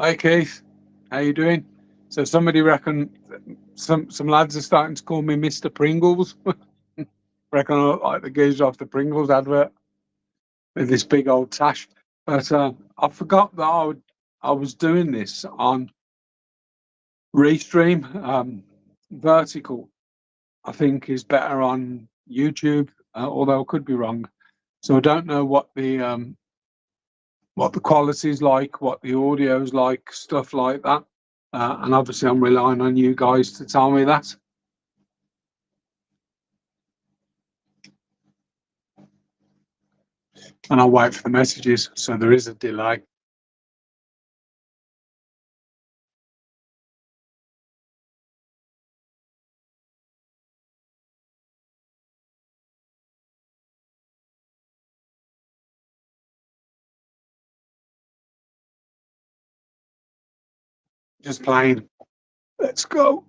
Hi Keith, how you doing? So somebody reckon some lads are starting to call me Mr. Pringles. Reckon I look like the geezer off the Pringles advert with this big old tash. But I forgot that I was doing this on Restream. Vertical, I think, is better on YouTube, although I could be wrong. So I don't know what the quality is like, what the audio is like, stuff like that. And obviously, I'm relying on you guys to tell me that. And I'll wait for the messages. So there is a delay. Just playing. Let's go.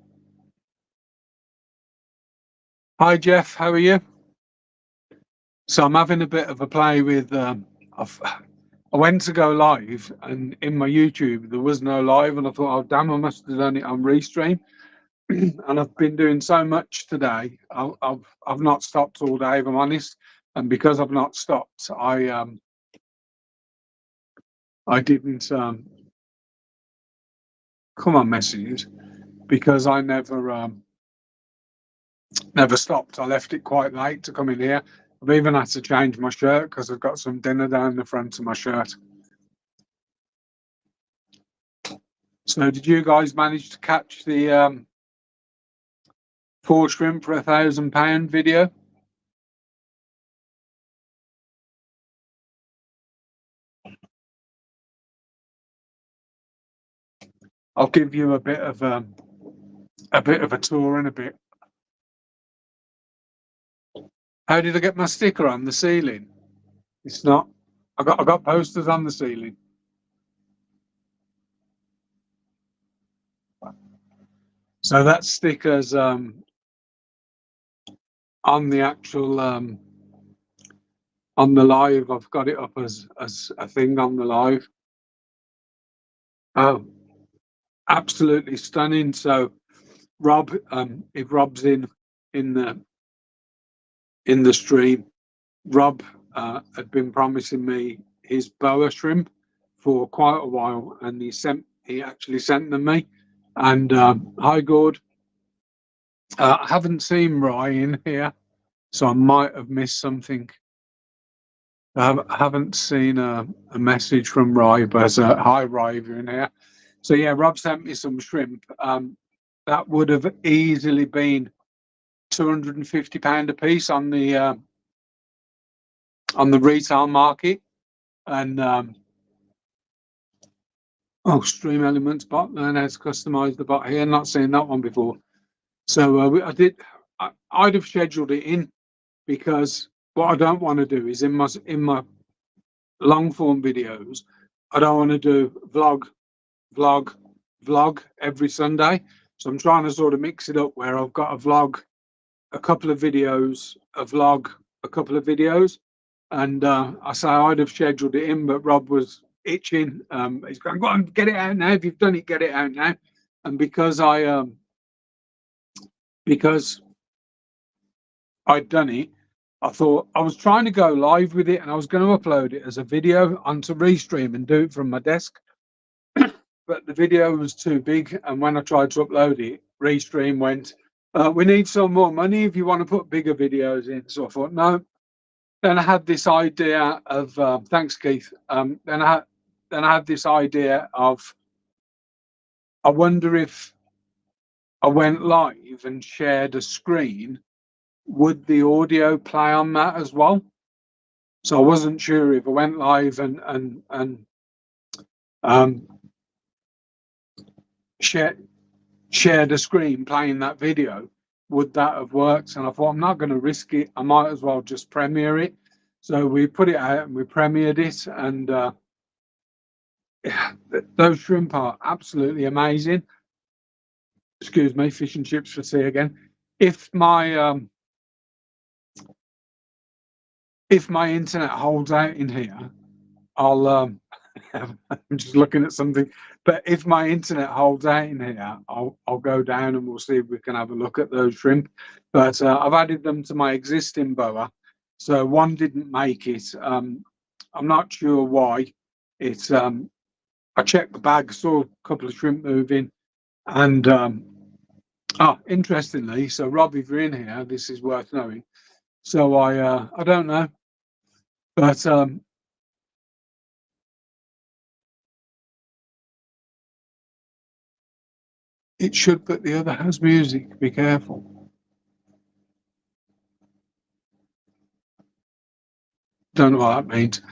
Hi, Jeff. How are you? So I'm having a bit of a play with. I went to go live, and in my YouTube there was no live, and I thought, oh damn, I must have done it on Restream. And I've been doing so much today. I've not stopped all day, if I'm honest. And because I've not stopped, I didn't come on messages because I never stopped. I left it quite late to come in here. I've even had to change my shirt because I've got some dinner down the front of my shirt. So did you guys manage to catch the 4 shrimp for £1,000 video? I'll give you a bit of a tour in a bit. How did I get my sticker on the ceiling? It's not. I got posters on the ceiling. So that sticker's on the actual on the live. I've got it up as a thing on the live. Oh, absolutely stunning. So Rob, if Rob's in the stream, Rob had been promising me his boa shrimp for quite a while, and he actually sent them me. And hi Gord, I haven't seen Ryan here, so I might have missed something. I haven't seen a message from Rye, but hi Rye, if you're in here. So yeah, Rob sent me some shrimp. That would have easily been £250 a piece on the retail market. And Stream Elements bot, learn how to customize the bot here. Not seen that one before. So I'd have scheduled it in, because what I don't want to do is in my long form videos, I don't want to do vlog every Sunday. So I'm trying to sort of mix it up where I've got a vlog, a couple of videos, a vlog, a couple of videos. And I say I'd have scheduled it in, but Rob was itching. He's going, go on, get it out now. If you've done it, get it out now. And because I'd done it, I thought I was trying to go live with it, and I was going to upload it as a video onto Restream and do it from my desk. But the video was too big, and when I tried to upload it, Restream went, we need some more money if you want to put bigger videos in. So I thought, no. Then I had this idea of thanks, Keith. Then I had this idea of, I wonder if I went live and shared a screen, would the audio play on that as well? So I wasn't sure if I went live and shared a screen playing that video, would that have worked? And I thought, I'm not going to risk it. I might as well just premiere it. So we put it out and we premiered it, and those shrimp are absolutely amazing. Excuse me, fish and chips for tea again. If my internet holds out in here, I'll I'm just looking at something. But if my internet holds out in here, I'll go down and we'll see if we can have a look at those shrimp. But I've added them to my existing boa, so one didn't make it. I'm not sure why. It's I checked the bag, saw a couple of shrimp moving, and interestingly, so Rob, if you're in here, this is worth knowing. So I don't know, but it should, but the other has music. Be careful. Don't know what that means.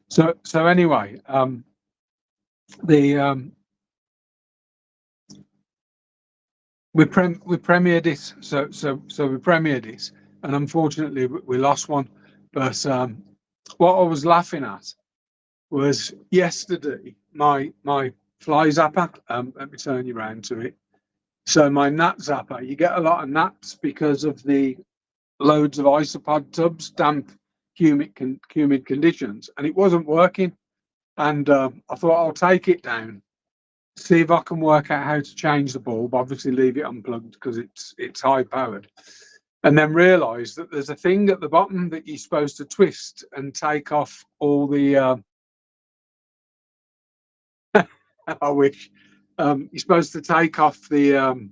So anyway, the we premiered it. So we premiered it, and unfortunately we lost one. But what I was laughing at was yesterday my fly zapper. Let me turn you around to it. So my gnat zapper, you get a lot of gnats because of the loads of isopod tubs, damp, humid conditions, and it wasn't working. And I thought I'll take it down, see if I can work out how to change the bulb. Obviously, leave it unplugged because it's high powered, and then realise that there's a thing at the bottom that you're supposed to twist and take off all the. I wish you're supposed to take off the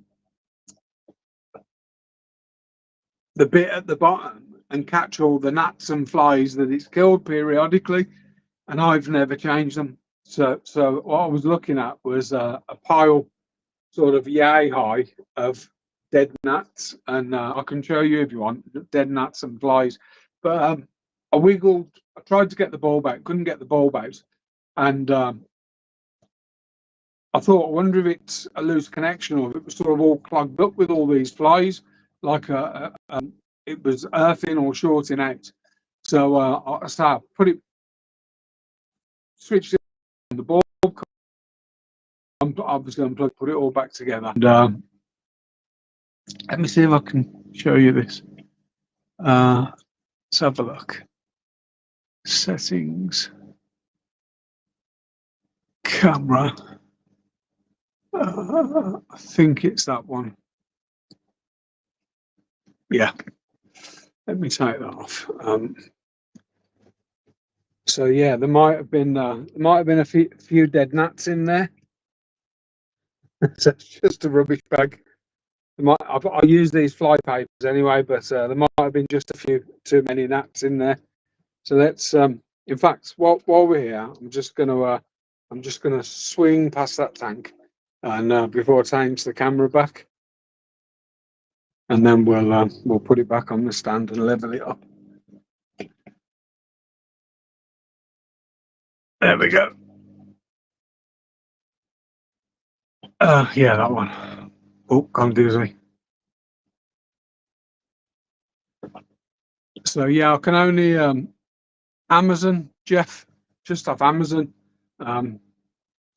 bit at the bottom and catch all the gnats and flies that it's killed periodically, and I've never changed them. So what I was looking at was a pile sort of yay high of dead gnats, and I can show you if you want dead gnats and flies. But I tried to get the bulb out, couldn't get the bulb out, and I thought, I wonder if it's a loose connection or if it was sort of all clogged up with all these flies, like it was earthing or shorting out. So I put it, switched it on the bulb. I'm obviously unplugged, put it all back together. And let me see if I can show you this. Let's have a look. Settings, camera. I think it's that one. Yeah. Let me take that off. So yeah, there might have been a few dead gnats in there. So it's just a rubbish bag. I use these fly papers anyway, but there might have been just a few too many gnats in there. So let's in fact, while we're here, I'm just gonna swing past that tank, and before I change the camera back, and then we'll put it back on the stand and level it up. There we go. Yeah, that one. Oh, confuse me. So yeah, I can only Amazon, Jeff, just off Amazon, £16,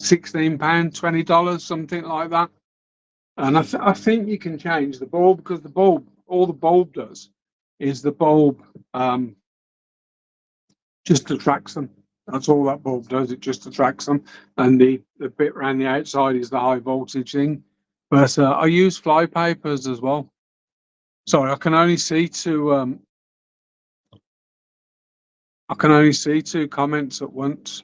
$20, something like that. And I think you can change the bulb, because all the bulb does is the bulb just attracts them. That's all that bulb does. It just attracts them, and the bit around the outside is the high voltage thing. But I use fly papers as well. Sorry, I can only see two comments at once.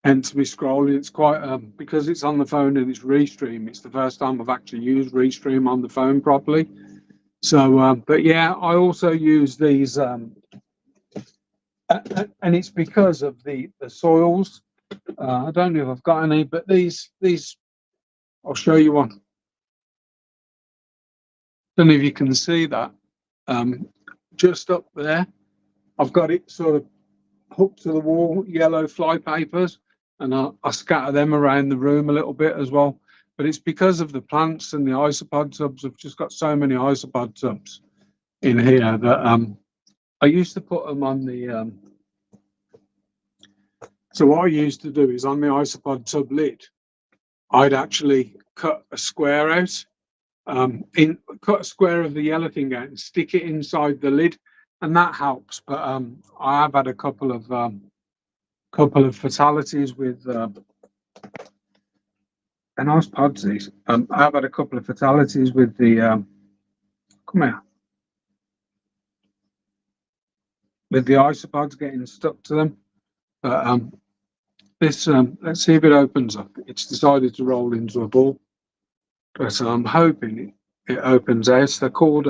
Hence me scrolling. It's quite because it's on the phone and it's Restream. It's the first time I've actually used Restream on the phone properly. So, but yeah, I also use these, and it's because of the soils. I don't know if I've got any, but these I'll show you one. Don't know if you can see that. Just up there, I've got it sort of hooked to the wall, yellow fly papers, and I scatter them around the room a little bit as well. But it's because of the plants and the isopod tubs. I've just got so many isopod tubs in here that I used to put them on the. So what I used to do is on the isopod tub lid, I'd actually cut a square out, cut a square of the yellow thing out and stick it inside the lid, and that helps. But I have had a couple of couple of fatalities with a nice pods these. I've had a couple of fatalities with the come here, with the isopods getting stuck to them. But this let's see if it opens up. It's decided to roll into a ball, but I'm hoping it opens out. They're called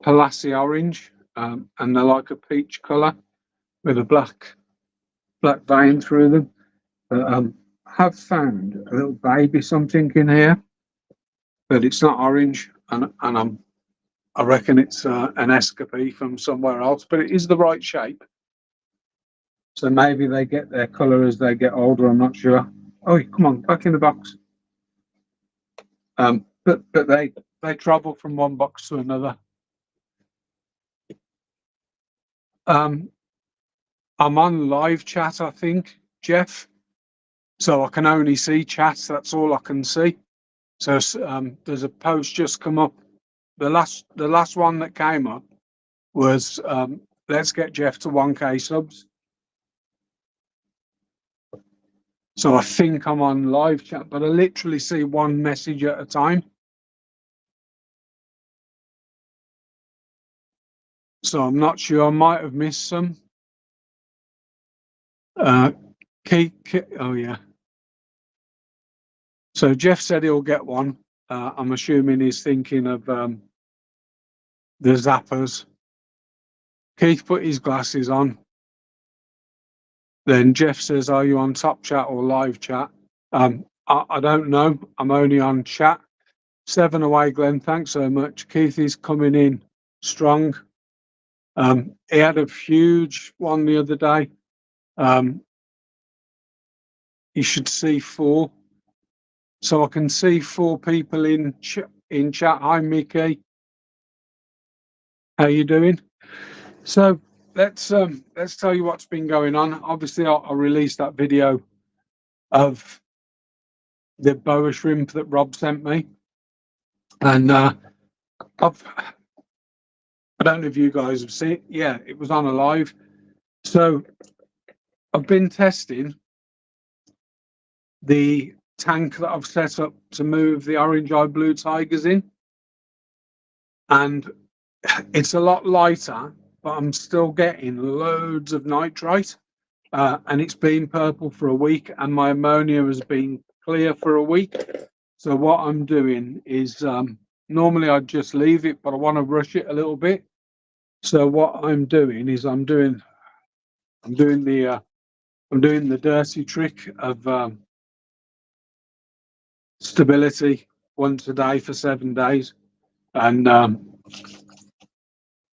Palazzi Orange, and they're like a peach colour with a black vein through them. But I have found a little baby something in here, but it's not orange, and I reckon it's an escapee from somewhere else, but it is the right shape. So maybe they get their colour as they get older. I'm not sure. Oh, come on, back in the box. But they travel from one box to another. I'm on live chat, I think, Jeff. So I can only see chat. That's all I can see. So there's a post just come up. The last one that came up was let's get Jeff to 1K subs. So I think I'm on live chat, but I literally see one message at a time. So I'm not sure. I might have missed some. Oh yeah. So Jeff said he'll get one. I'm assuming he's thinking of the zappers. Keith put his glasses on. Then Jeff says, "Are you on top chat or live chat?" I don't know. I'm only on chat. 7 away, Glenn. Thanks so much. Keith is coming in strong. He had a huge one the other day. You should see 4. So I can see 4 people in chat. Hi, Mickey. How you doing? So let's tell you what's been going on. Obviously, I released that video of the boa shrimp that Rob sent me, and I don't know if you guys have seen it. Yeah, it was on a live. So I've been testing the tank that I've set up to move the orange eye blue tigers in, and it's a lot lighter, but I'm still getting loads of nitrite, and it's been purple for a week, and my ammonia has been clear for a week. So what I'm doing is normally I'd just leave it, but I want to rush it a little bit. So what I'm doing is I'm doing the dirty trick of stability once a day for 7 days, and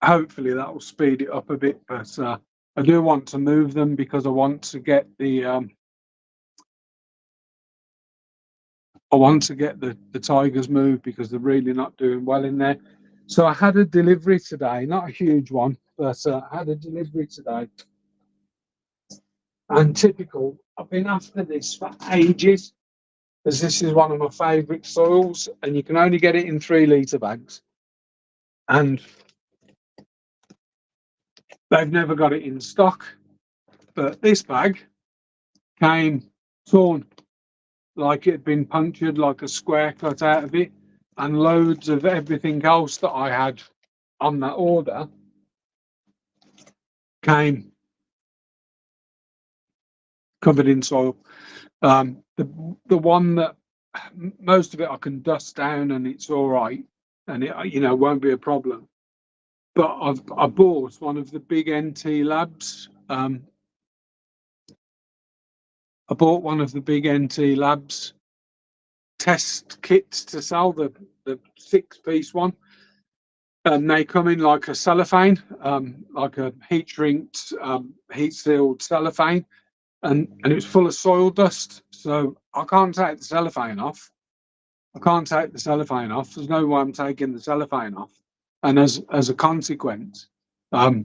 hopefully that will speed it up a bit. But I do want to move them because I want to get the tigers moved because they're really not doing well in there. So I had a delivery today, not a huge one, but I had a delivery today. And typical, I've been after this for ages, because this is one of my favourite soils, and you can only get it in 3-litre bags. And they've never got it in stock. But this bag came torn, like it had been punctured, like a square cut out of it, and loads of everything else that I had on that order came covered in soil. The one that most of it I can dust down and it's all right, and it won't be a problem. But I bought one of the big NT Labs. I bought one of the big NT Labs test kits to sell, the 6-piece one, and they come in like a cellophane, like a heat shrinked, heat sealed cellophane, and it's full of soil dust. So I can't take the cellophane off. There's no way I'm taking the cellophane off. And as a consequence, I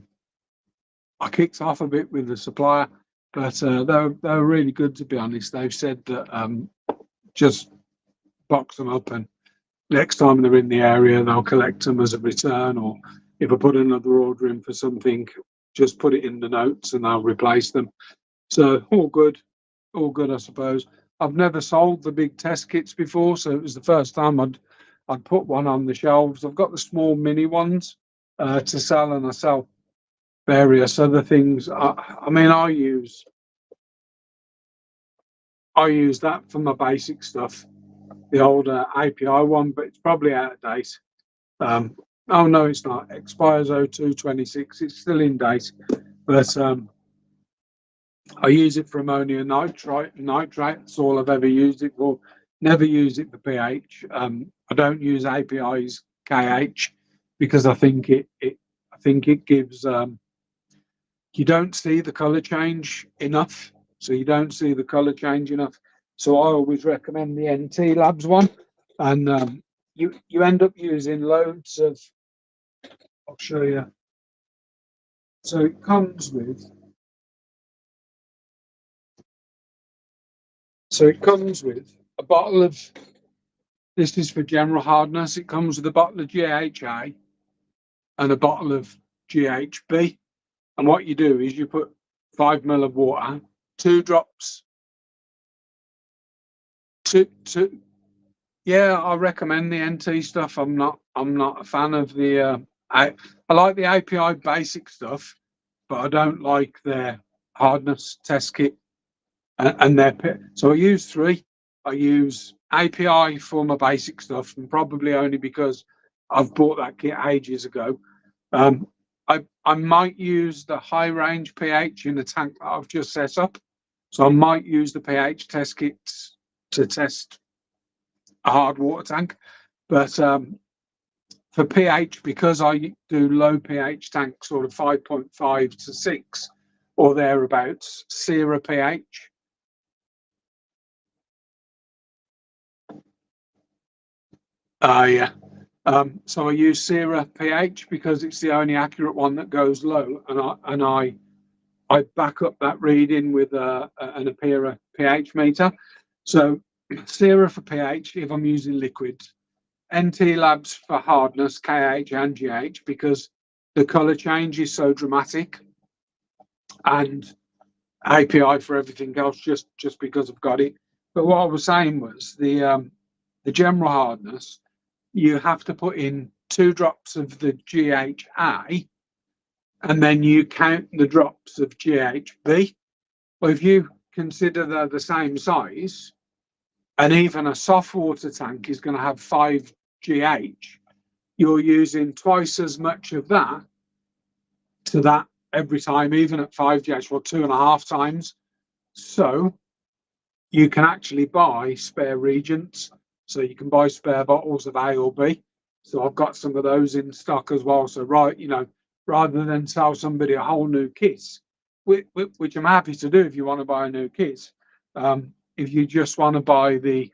kicked off a bit with the supplier, but they're really good, to be honest. They've said that just box them up, and next time they're in the area, they'll collect them as a return, or if I put another order in for something, just put it in the notes and I'll replace them. So all good, I suppose. I've never sold the big test kits before, so it was the first time I'd put one on the shelves. I've got the small mini ones to sell, and I sell various other things. I mean, I use that for my basic stuff, the older API one, but it's probably out of date. Oh no, it's not. Expires 02/26. It's still in date, but I use it for ammonium nitrate. That's all I've ever used it for. Never use it for pH. I don't use API's KH because I think it gives you don't see the color change enough. So you don't see the color change enough. So I always recommend the NT Labs one, and you end up using loads of. I'll show you. So it comes with. So it comes with a bottle of. This is for general hardness. It comes with a bottle of GHA and a bottle of GHB. And what you do is you put 5 ml of water, 2 drops. Two. Yeah, I recommend the NT stuff. I'm not a fan of the. I like the API basic stuff, but I don't like their hardness test kit and their. So I use 3. I use API for my basic stuff, and probably only because I've bought that kit ages ago. I might use the high range pH in the tank that I've just set up. So I might use the pH test kits to test a hard water tank. But for pH, because I do low pH tanks, sort of 5.5 to 6 or thereabouts, Sierra pH. Yeah. So I use Sierra pH because it's the only accurate one that goes low, and I back up that reading with an Apera pH meter. So Sierra for pH if I'm using liquids, NT Labs for hardness, KH and GH, because the color change is so dramatic, and API for everything else just because I've got it. But what I was saying was the general hardness, you have to put in 2 drops of the GHA, and then you count the drops of GHB. Well, if you consider they're the same size, and even a soft water tank is going to have 5 GH, you're using twice as much of that to that every time, even at 5 GH, or 2.5 times. So you can actually buy spare reagents. So you can buy spare bottles of A or B. So I've got some of those in stock as well. So rather than sell somebody a whole new kit, which I'm happy to do if you want to buy a new kit, if you just want to buy the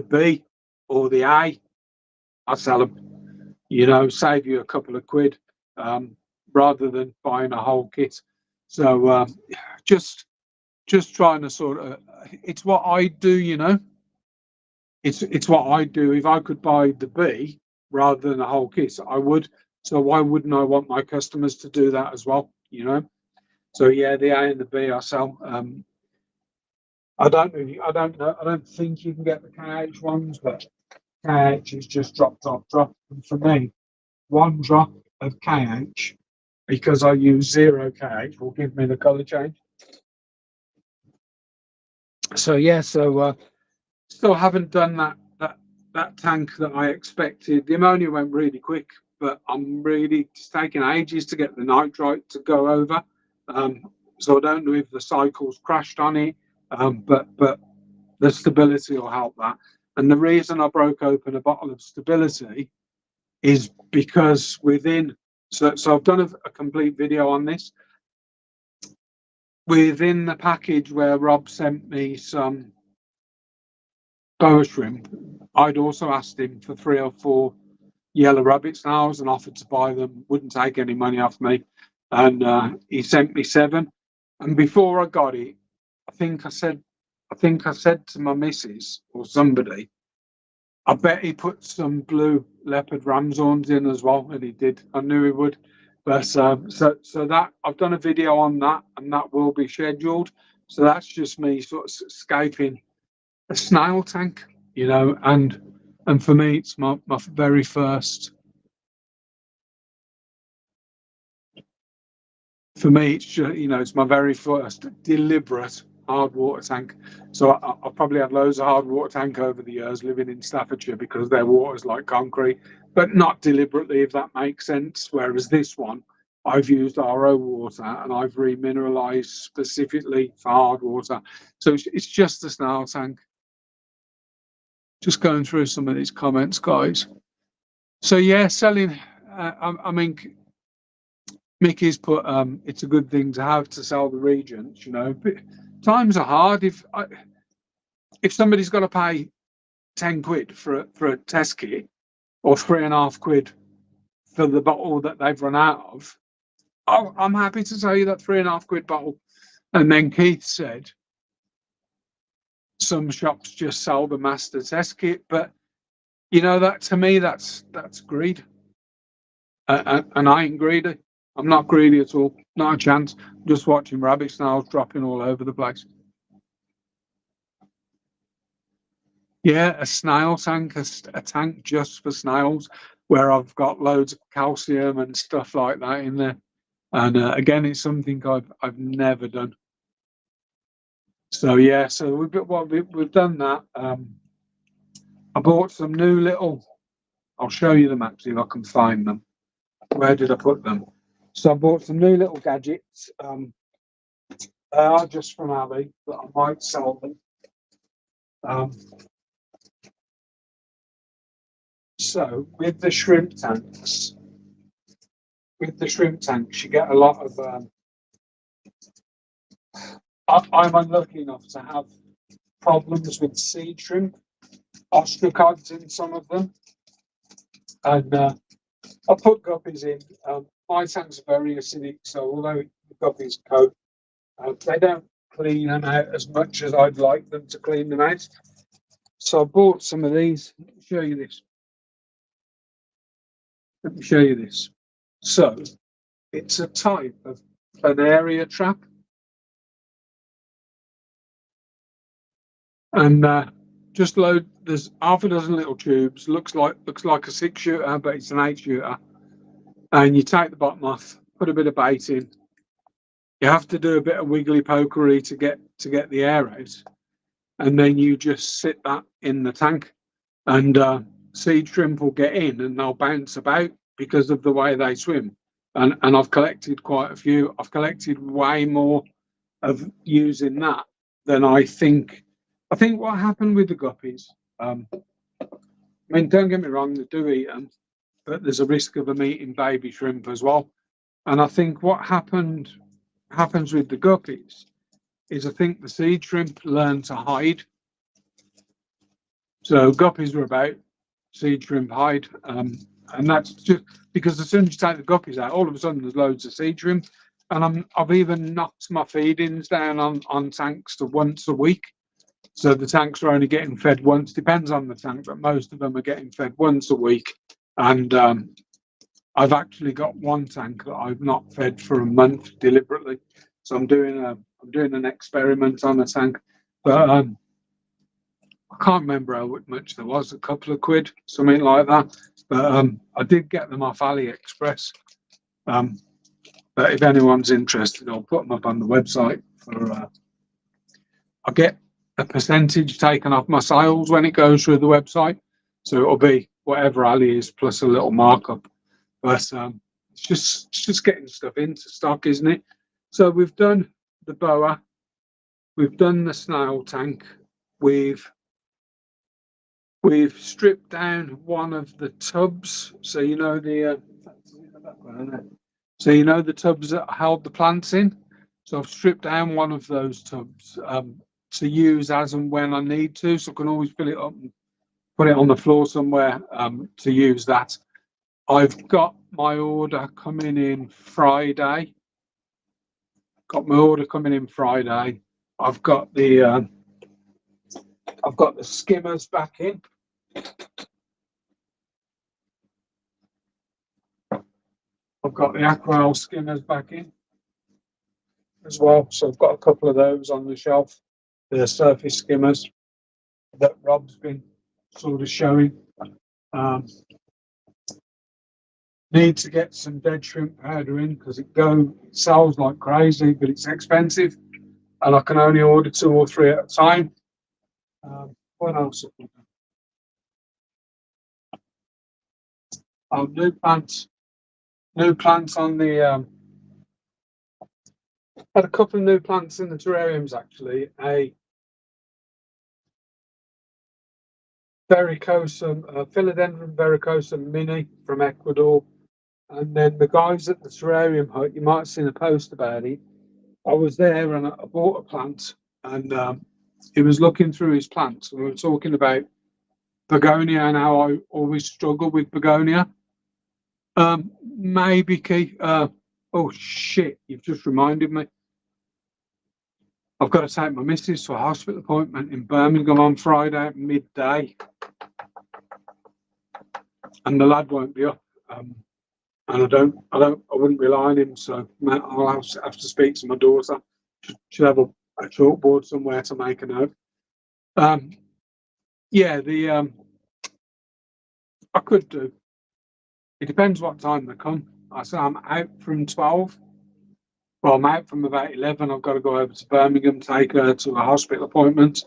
B or the A, I sell them. Save you a couple of quid rather than buying a whole kit. So just trying to sort of, it's what I do. It's what I do. If I could buy the B rather than a whole kit, I would. So why wouldn't I want my customers to do that as well? So yeah, the A and the B I sell. I don't know. I don't think you can get the KH ones, but KH is just drop. And for me, 1 drop of KH, because I use 0 KH, will give me the color change. So yeah, still haven't done that tank that I expected. The ammonia went really quick, but it's taking ages to get the nitrite to go over. So I don't know if the cycle's crashed on it, but the stability will help that. And the reason I broke open a bottle of stability is because so I've done a complete video on this. Within the package where Rob sent me some boa shrimp, I'd also asked him for 3 or 4 yellow rabbit snails and offered to buy them, wouldn't take any money off me. And he sent me 7. And before I got it, I think I said to my missus or somebody, I bet he put some blue leopard ramshorns in as well, and he did. I knew he would. But so that I've done a video on that, and that will be scheduled. So that's just me sort of escaping a snail tank, and for me, it's my very first. For me, it's just, it's my very first deliberate hard water tank. So I've probably had loads of hard water tank over the years living in Staffordshire because their water's like concrete, but not deliberately, if that makes sense. Whereas this one, I've used RO water and I've remineralized specifically for hard water. So it's just a snail tank. Just going through some of these comments, guys. So yeah, selling. I mean, Mickey's put, it's a good thing to have to sell the Regents, But times are hard. If somebody's got to pay 10 quid for a test kit, or 3.5 quid for the bottle that they've run out of, I'm happy to sell you that 3.5 quid bottle. And then Keith said, some shops just sell the master test kit, but that to me, that's greed. And I ain't greedy. I'm not greedy at all. Not a chance. I'm just watching rabbit snails dropping all over the place. Yeah, a snail tank, a tank just for snails, where I've got loads of calcium and stuff like that in there. And again, it's something I've never done. So yeah, so we've done that. I bought some new little. I'll show you them actually if I can find them. Where did I put them? So I bought some new little gadgets. They are just from Abby, but I might sell them. So with the shrimp tanks, you get a lot of. I'm unlucky enough to have problems with seed shrimp, ostracods in some of them, and I put guppies in. My tanks are very acidic, so although the guppies coat, they don't clean them out as much as I'd like them to clean them out. So I bought some of these. Let me show you this. So it's a type of planaria trap. And just load. There's half a dozen little tubes. Looks like a 6-shooter, but it's an 8-shooter. And you take the bottom off, put a bit of bait in. You have to do a bit of wiggly pokery to get the air out, and then you just sit that in the tank, and seed shrimp will get in and they'll bounce about because of the way they swim. And I've collected quite a few. I've collected way more of using that than I think. I think what happened with the guppies. I mean, don't get me wrong, they do eat them, but there's a risk of them eating baby shrimp as well. And I think what happens with the guppies is I think the seed shrimp learn to hide. So guppies are about, seed shrimp hide. And that's just because as soon as you take the guppies out, all of a sudden there's loads of seed shrimp. And I've even knocked my feedings down on tanks to once a week. So the tanks are only getting fed once, depends on the tank, but most of them are getting fed once a week. And I've actually got one tank that I've not fed for a month deliberately. So I'm doing an experiment on a tank, but I can't remember how much there was, a couple of quid, something like that. But I did get them off AliExpress. But if anyone's interested, I'll put them up on the website. I get a percentage taken off my sales when it goes through the website, so it'll be whatever Ali is plus a little markup. But it's just getting stuff into stock, isn't it? So we've done the boa, we've done the snail tank, we've stripped down one of the tubs. So the tubs that held the plants in. So I've stripped down one of those tubs to use as and when I need to. So I can always fill it up and put it on the floor somewhere to use that. I've got my order coming in Friday. I've got the skimmers back in. I've got the aquarel skimmers back in as well. So I've got a couple of those on the shelf. The surface skimmers that Rob's been sort of showing. Um, need to get some dead shrimp powder in because it sells like crazy, but it's expensive, and I can only order 2 or 3 at a time. What else? Oh, new plants. New plants on the. Had a couple of new plants in the terrariums actually. A verrucosa, philodendron verrucosa mini from Ecuador, and then the guys at the terrarium hut. You might have seen a post about it. I was there and I bought a plant, and he was looking through his plants, and we were talking about begonia and how I always struggle with begonia. Maybe key. Oh shit! You've just reminded me. I've got to take my missus to a hospital appointment in Birmingham on Friday at midday, and the lad won't be up. And I wouldn't rely on him. So I'll have to speak to my daughter. Should have a chalkboard somewhere to make a note. Yeah, I could do. It depends what time they come. I say I'm out from 12. Well, I'm out from about 11. I've got to go over to Birmingham, take her to a hospital appointment.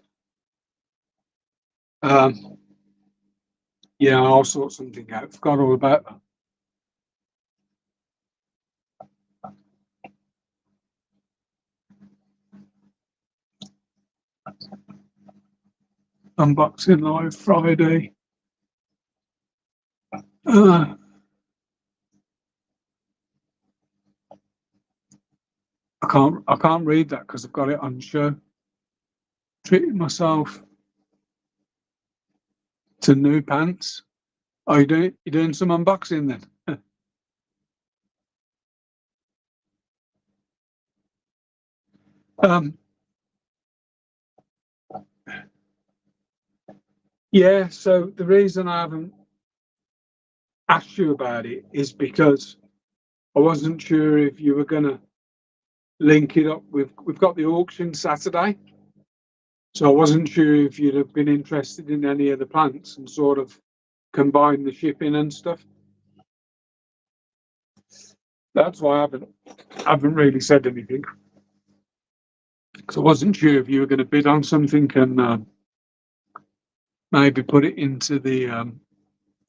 Yeah, I'll sort something out. Forgot all about that. Unboxing live Friday. I can't read that because I've got it on show. Treating myself to new pants. Oh, you doing some unboxing then? Yeah, so the reason I haven't asked you about it is because I wasn't sure if you were going to link it up with. We've got the auction Saturday, so I wasn't sure if you'd have been interested in any of the plants and sort of combine the shipping and stuff. That's why I haven't really said anything, because I wasn't sure if you were going to bid on something and maybe put it into the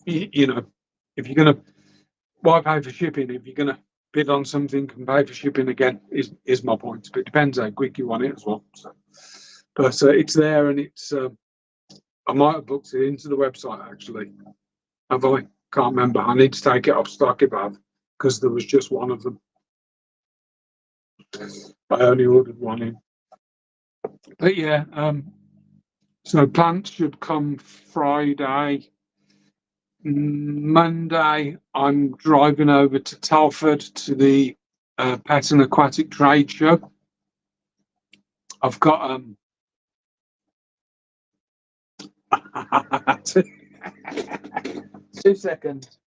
you know, if you're going to, why pay for shipping if you're going to bid on something and pay for shipping again is my point. But it depends how quick you want it as well. So, but it's there, and it's I might have booked it into the website actually. Have I? Can't remember. I need to take it off stock if I have, because there was just one of them. I only ordered one in. But yeah, so plants should come Friday. Monday, I'm driving over to Telford to the Pet and Aquatic Trade Show. I've got 2 seconds.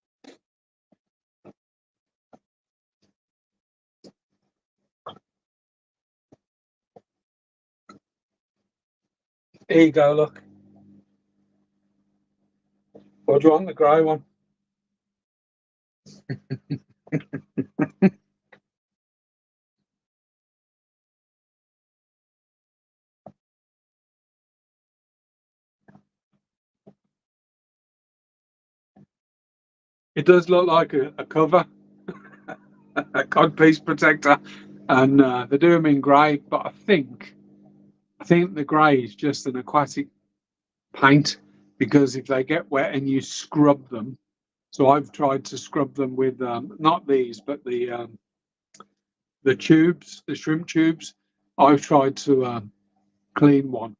Here you go, look. Or do you want the grey one? It does look like a cover, a codpiece protector, and they do them in grey. But I think the grey is just an aquatic paint, because if they get wet and you scrub them, so I've tried to scrub them with not these, but the tubes, the shrimp tubes. I've tried to clean one.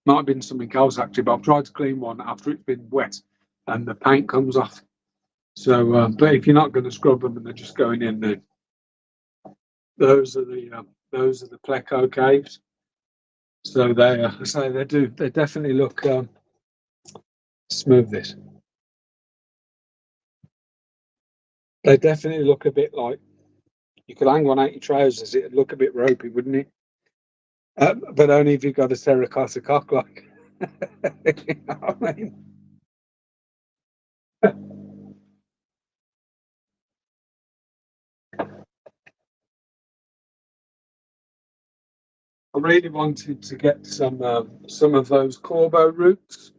Might have been something else actually, but I've tried to clean one after it's been wet, and the paint comes off. So, but if you're not going to scrub them and they're just going in there, those are the Pleco caves. So they definitely look smooth. This They definitely look a bit like you could hang one out your trousers. It'd look a bit ropey, wouldn't it? But only if you've got a terracotta cock, like. You know what I mean? I really wanted to get some of those Corbo roots,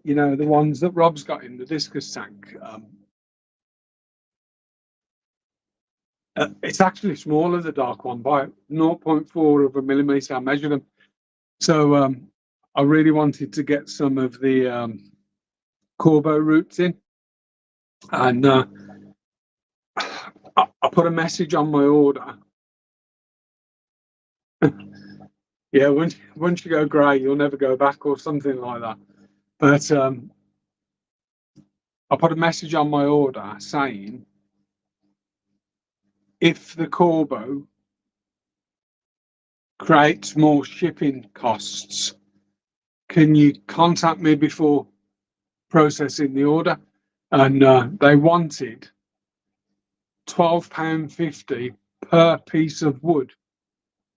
you know, the ones that Rob's got in the discus tank. It's actually smaller, the dark one, by 0.4 of a millimeter. I measured them. So I really wanted to get some of the Corbo roots in. And I put a message on my order. Yeah, once you go grey, you'll never go back or something like that. But I put a message on my order saying, if the Corbo creates more shipping costs, can you contact me before processing the order? And they wanted £12.50 per piece of wood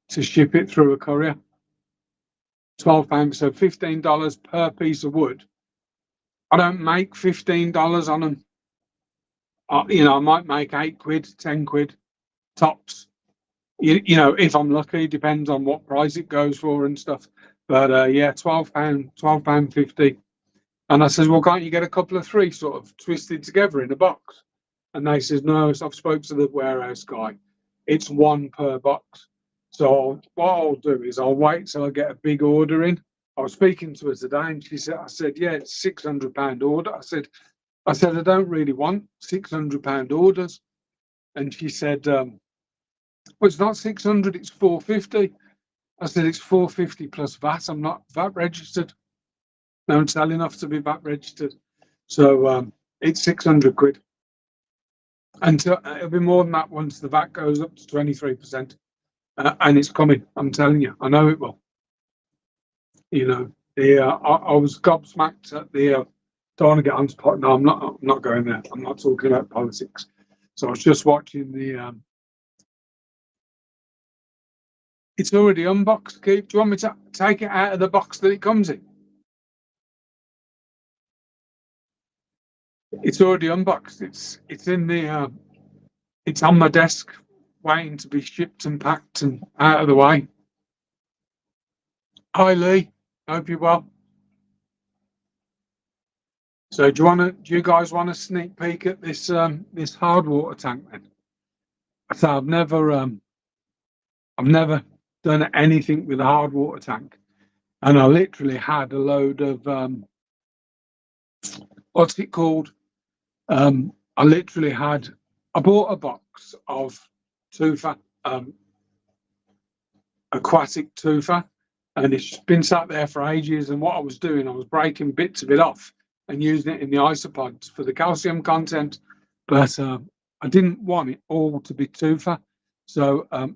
to ship it through a courier. £12, so $15 per piece of wood. I don't make $15 on them. You know, I might make £8, £10 tops. You know, if I'm lucky, depends on what price it goes for and stuff. But yeah, £12.50. And I says, well, can't you get a couple of three sort of twisted together in a box? And they says, no, so I've spoke to the warehouse guy. It's one per box. So what I'll do is I'll wait till I get a big order in. I was speaking to her today, and she said, I said, yeah, it's £600 order. I said, I don't really want £600 orders. And she said, well, it's not 600, it's 450. I said, it's 450 plus VAT. I'm not VAT registered. Don't sell enough to be VAT registered. So it's £600. And so, it'll be more than that once the VAT goes up to 23%. And it's coming. I'm telling you, I know it will. You know, I was gobsmacked at the. Don't want to get on spot. No, I'm not. I'm not going there. I'm not talking about politics. So I was just watching the. It's already unboxed. Keith, do you want me to take it out of the box that it comes in? It's already unboxed. It's in the. It's on my desk, waiting to be shipped and packed and out of the way. Hi Lee, hope you're well. So do you guys want a sneak peek at this hard water tank then? So I've never done anything with a hard water tank, and I literally had a load of what's it called? I bought a box of tufa, aquatic tufa, and it's been sat there for ages. And what I was doing, I was breaking bits of it off and using it in the isopods for the calcium content, but I didn't want it all to be tufa. So I'm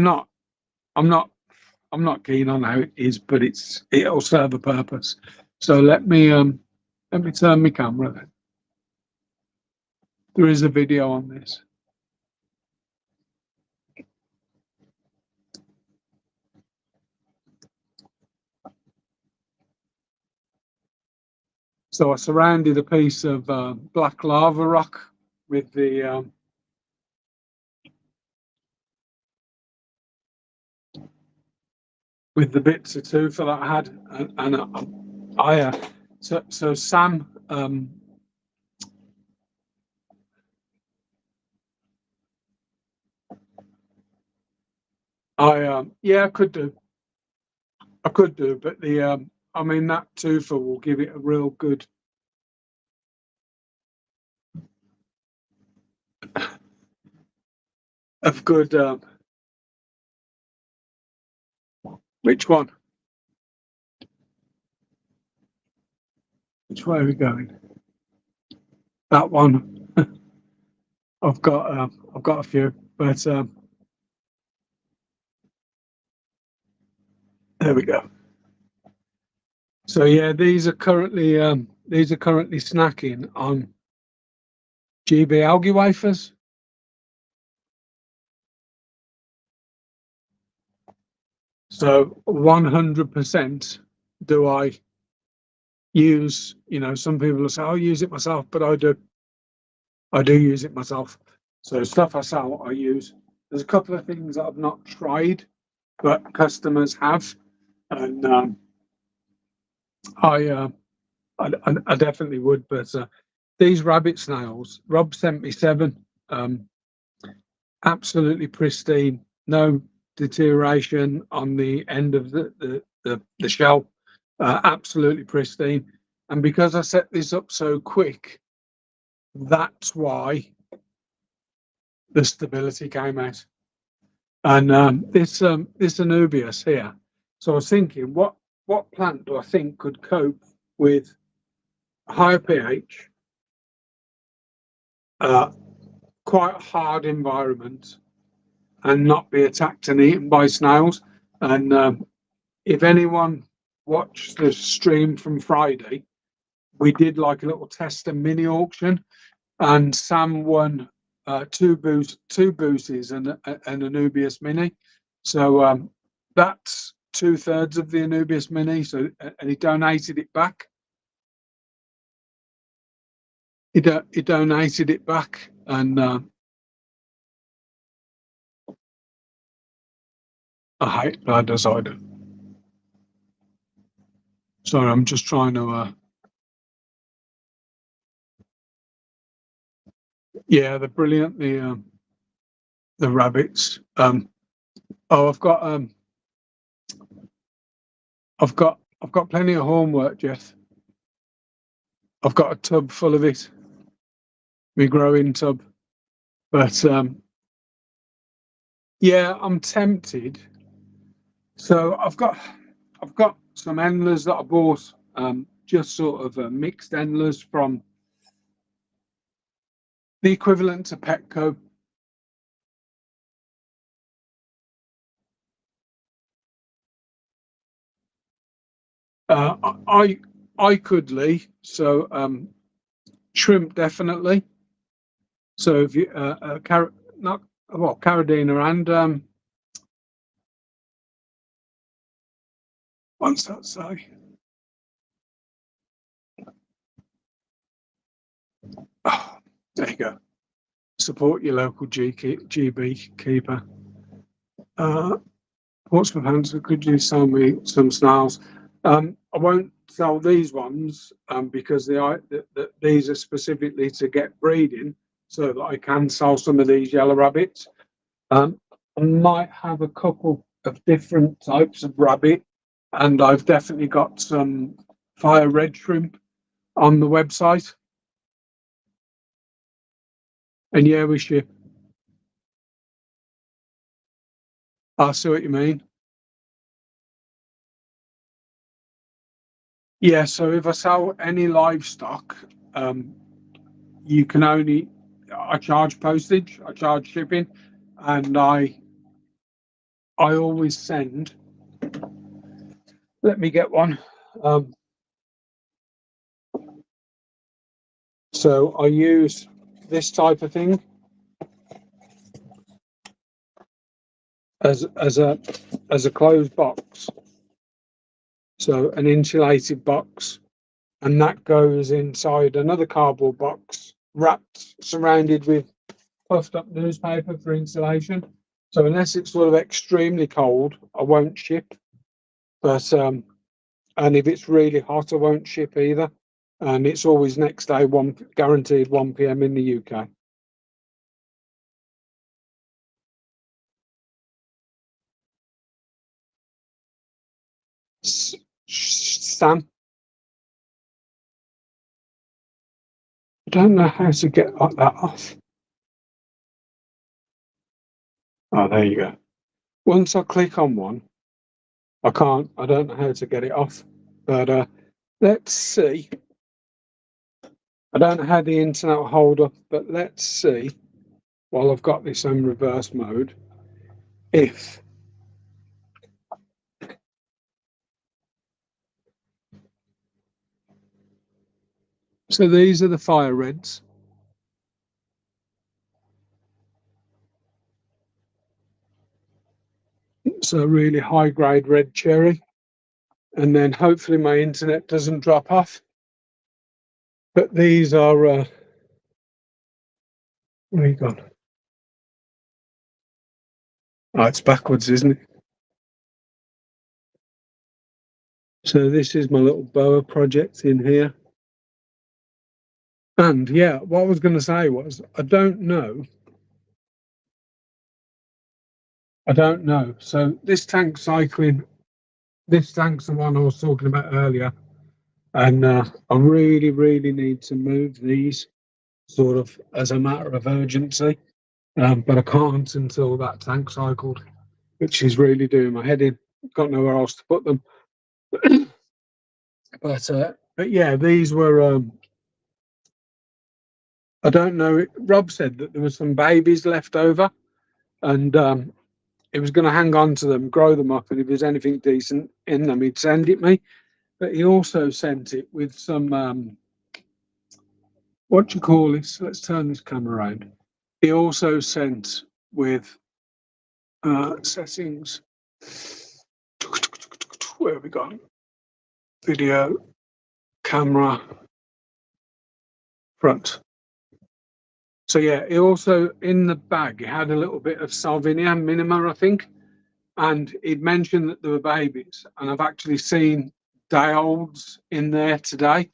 not, I'm not, I'm not keen on how it is, but it'll serve a purpose. So let me turn my camera then. There is a video on this. So I surrounded a piece of black lava rock with the bits of tufa that I had, and so Sam yeah, I could do, but the I mean that tufa will give it a real good of good. Which one? Which way are we going? That one. I've got a few, but there we go. So yeah, these are currently snacking on GB algae wafers. So 100% do I use, some people will say, I'll use it myself, but I do use it myself. So stuff I sell, I use. There's a couple of things that I've not tried, but customers have. And I definitely would. But these rabbit snails, Rob sent me 7, absolutely pristine, no deterioration on the end of the shell, absolutely pristine. And because I set this up so quick, that's why the stability came out. And this Anubias here. So I was thinking, what plant do I think could cope with higher pH, quite a hard environment, and not be attacked and eaten by snails? And if anyone watched the stream from Friday, we did like a little test and mini auction, and Sam won two booses and an Anubias mini. So that's 2/3 of the Anubias mini. So and he donated it back. He donated it back, and I hate bladders. I do. Sorry, I'm just trying to. Yeah, they're brilliant. The rabbits. Oh, I've got plenty of homework, Jeff. I've got a tub full of it, my growing tub. But yeah, I'm tempted. So I've got some endlers that I bought, just sort of mixed endlers from the equivalent to Petco. I could, Lee. So shrimp definitely. So if you not well, Caradina and what's that say? Oh, there you go. Support your local GB keeper. Portsmouth Hanson, could you sell me some snails? I won't sell these ones because these are specifically to get breeding, so that I can sell some of these yellow rabbits. I might have a couple of different types of rabbit, and I've definitely got some fire red shrimp on the website. And yeah, we ship. I see what you mean. Yeah, so if I sell any livestock, you can only I charge postage, I charge shipping, and I always send. Let me get one. Um, so I use this type of thing as a closed box, so an insulated box, and that goes inside another cardboard box wrapped, surrounded with puffed up newspaper for insulation. So unless it's sort of extremely cold, I won't ship. But and if it's really hot, I won't ship either. And it's always next day, guaranteed 1 p.m. in the UK. Sam, I don't know how to get that off. Oh, there you go. Once I click on one, I don't know how to get it off. But let's see. I don't know how the internet will hold up, but let's see, while I've got this on reverse mode, if so. These are the fire reds. So really high grade red cherry. And then hopefully my internet doesn't drop off. But these are, where are you gone? Oh, it's backwards, isn't it? So this is my little boa project in here. And yeah, what I was going to say was, I don't know. So this tank's cycling. This tank's the one I was talking about earlier. And I really, really need to move these sort of as a matter of urgency. But I can't until that tank cycled, which is really doing my head in. Got nowhere else to put them. But yeah, these were. I don't know. Rob said that there were some babies left over, and he was going to hang on to them, grow them up, and if there's anything decent in them, he'd send it me. But he also sent it with some what do you call this? Let's turn this camera around. He also sent with settings. Where have we gone? Video, camera, front. So yeah, he also in the bag he had a little bit of Salvinia minima, I think, and he'd mentioned that there were babies, and I've actually seen day olds in there today.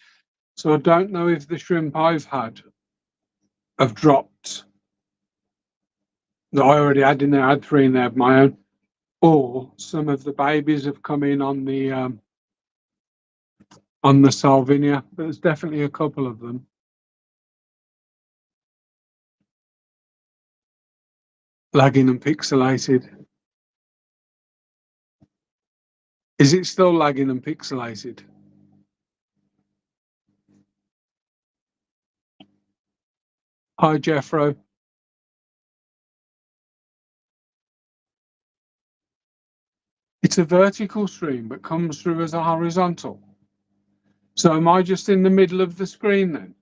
So I don't know if the shrimp I've had have dropped that I already had in there. I had 3 in there of my own, or some of the babies have come in on the Salvinia. But there's definitely a couple of them. Lagging and pixelated. Is it still lagging and pixelated? Hi, Jeffro. It's a vertical stream, but comes through as a horizontal. So am I just in the middle of the screen then?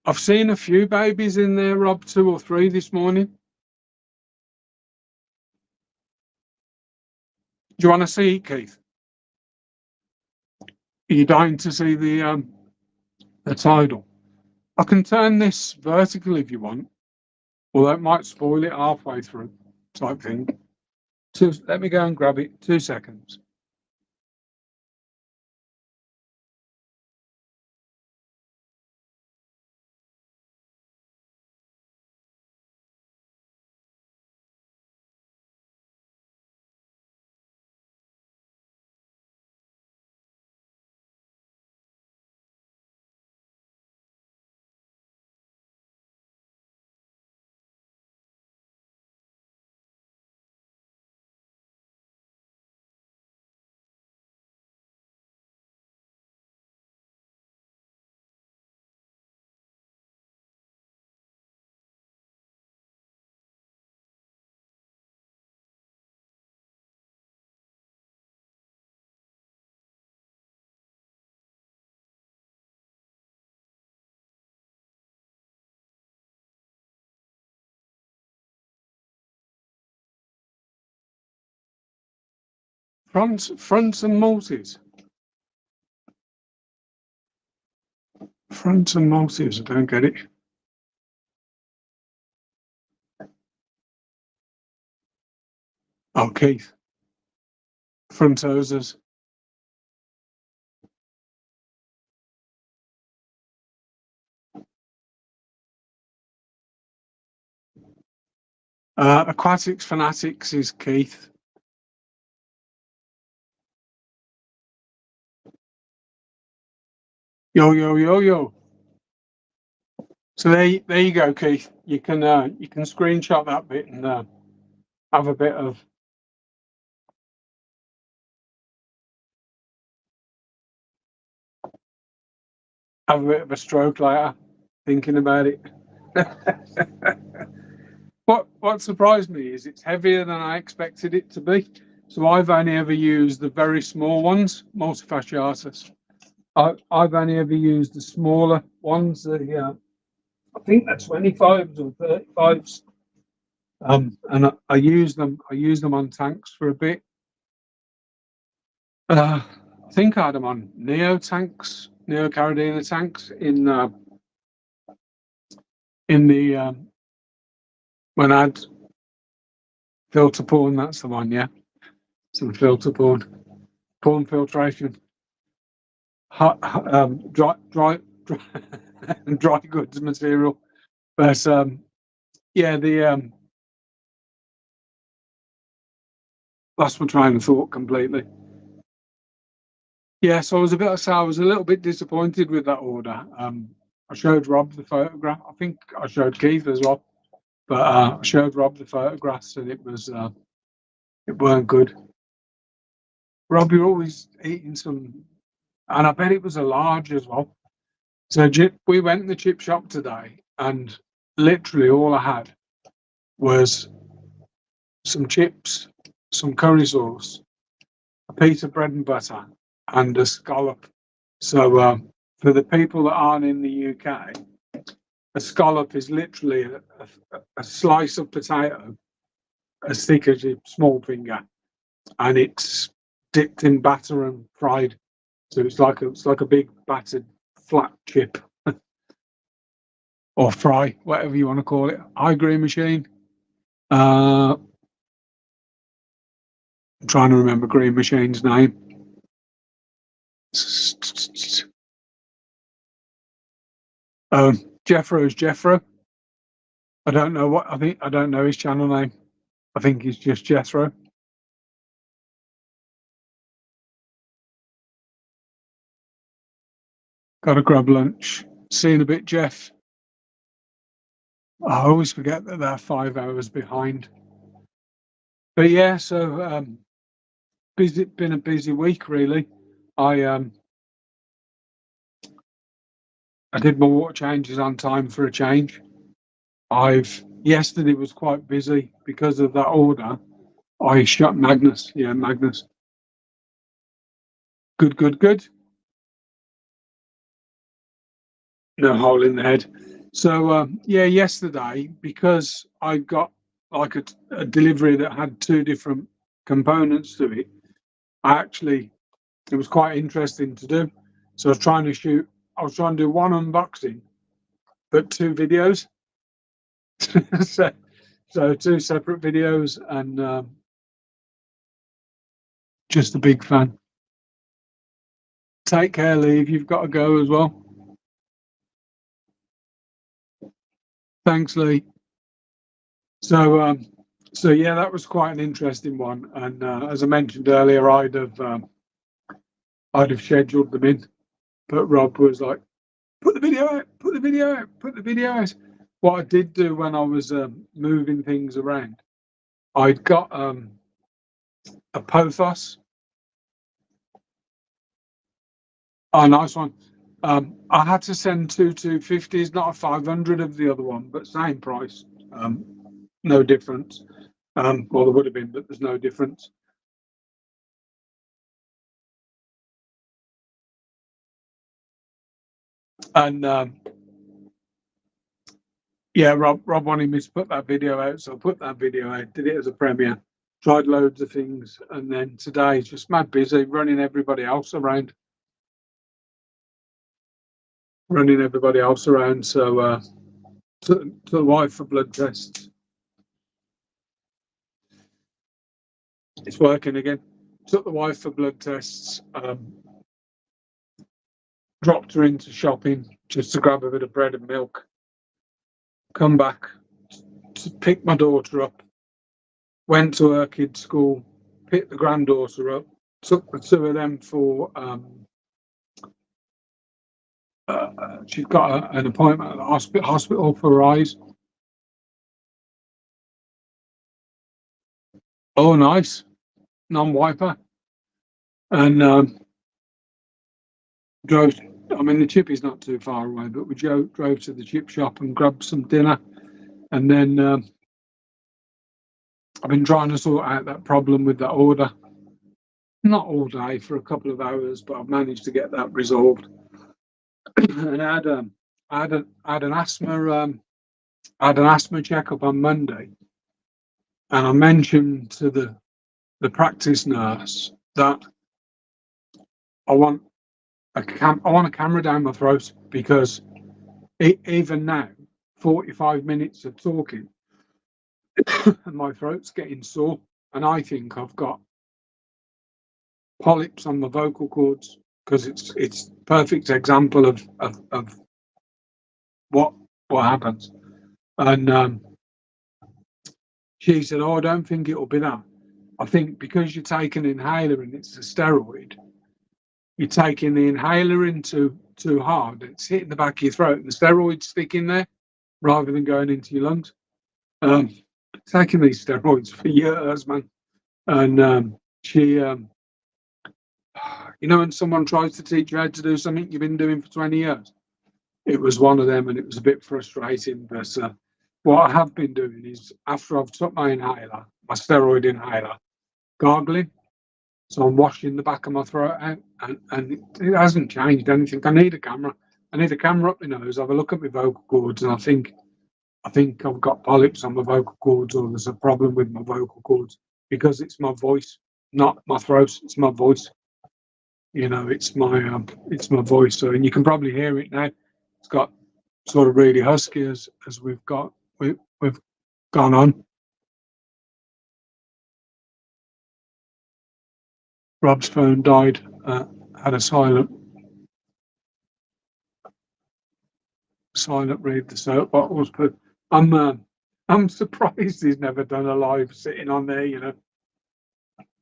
I've seen a few babies in there, Rob, 2 or 3 this morning. Do you want to see it, Keith? Are you dying to see the tidal? I can turn this vertical if you want, although it might spoil it halfway through, type thing. Let me go and grab it. 2 seconds. Fronts and multis. Fronts and multis, I don't get it. Oh, Keith. Frontosers. Aquatics Fanatics is Keith. Yo, yo, yo, yo. So there you go, Keith. You can screenshot that bit and have a bit of a stroke later, thinking about it. What surprised me is it's heavier than I expected it to be. So I've only ever used the very small ones, multifasciatus. I've only ever used the smaller ones. I think they're 25s or 35s. And I use them. I use them on tanks for a bit. I think I had them on Neo tanks, Neo Carradina tanks in the when I had filter porn. That's the one, yeah. Some filter porn filtration, dry dry goods material. But yeah, the lost my train of thought completely. Yeah, so I was a little bit disappointed with that order. I showed Rob the photograph. I think I showed Keith as well, but I showed Rob the photographs, and it weren't good. Rob, you're always eating some, and I bet it was a large as well. So we went in the chip shop today, and literally all I had was some chips, some curry sauce, a piece of bread and butter, and a scallop. So for the people that aren't in the UK, a scallop is literally a slice of potato as thick as your small finger, and it's dipped in batter and fried. So it's like a big battered flat chip or fry, whatever you want to call it. High green machine. I'm trying to remember Green Machine's name. Jeffro's Jeffro. I don't know what I don't know his channel name. I think he's just Jethro. Got to grab lunch. See you in a bit, Jeff. I always forget that they're 5 hours behind. But yeah, so been a busy week really. I I did my water changes on time for a change. Yesterday was quite busy because of that order. I shut Magnus. Yeah, Magnus. Good. No hole in the head. So yeah, yesterday because I got like a delivery that had two different components to it. It was quite interesting to do. So I was trying to do one unboxing, but two videos. so, so two separate videos, and just a big fan. Take care, Lee. You've got to go as well. Thanks, Lee. So yeah, that was quite an interesting one. And as I mentioned earlier, I'd have scheduled them in, but Rob was like, "Put the video out, put the video out, put the video out." What I did do when I was moving things around, I'd got a Pothos. Oh, nice one. I had to send two 250s, not a 500 of the other one, but same price. No difference. Well, there would have been, but there's no difference. And yeah, Rob wanted me to put that video out, so I put that video out, did it as a premiere, tried loads of things, and then today just mad busy running everybody else around. So to the wife for blood tests. It's working again. Took the wife for blood tests. Dropped her into shopping just to grab a bit of bread and milk. Come back to pick my daughter up. Went to her kid's school. Picked the granddaughter up. Took the two of them for. She's got an appointment at the hospital for her eyes. Oh, nice. Non-wiper. And drove. I mean, the chippy's not too far away, but we drove to the chip shop and grabbed some dinner. And then I've been trying to sort out that problem with that order. not all day, for a couple of hours, but I've managed to get that resolved. And I had an asthma checkup on Monday, and I mentioned to the practice nurse that I want I want a camera down my throat, because even now, 45 minutes of talking, and my throat's getting sore, and I think I've got polyps on my vocal cords, because it's perfect example of what happens. And she said, "Oh, I don't think it'll be that. I think because you take an inhaler and it's a steroid, you're taking the inhaler in too hard. It's hitting the back of your throat, and the steroids stick in there rather than going into your lungs." Um, Taking these steroids for years, man. And she, when someone tries to teach you how to do something you've been doing for 20 years, it was one of them, and it was a bit frustrating. But what I have been doing is, after I've took my inhaler, my steroid inhaler, gargling. So I'm washing the back of my throat out, and it hasn't changed anything. I need a camera. I need a camera up my nose, have a look at my vocal cords, and I think I've got polyps on my vocal cords, or there's a problem with my vocal cords, because it's my voice, not my throat. It's my voice. It's my voice. So, and you can probably hear it now. It's got sort of really husky as we've gone on. Rob's phone died. Had a silent read the soap bottles, but I'm surprised he's never done a live sitting on there.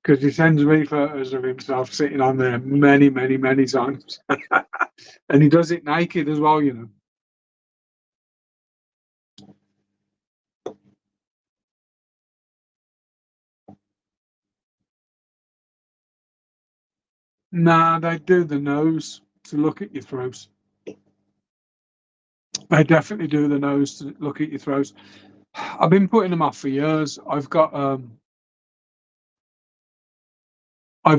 Because he sends me photos of himself sitting on there many, many, many times, and he does it naked as well. Nah, they do the nose to look at your throat. They definitely do the nose to look at your throat. I've been putting them off for years. I've got I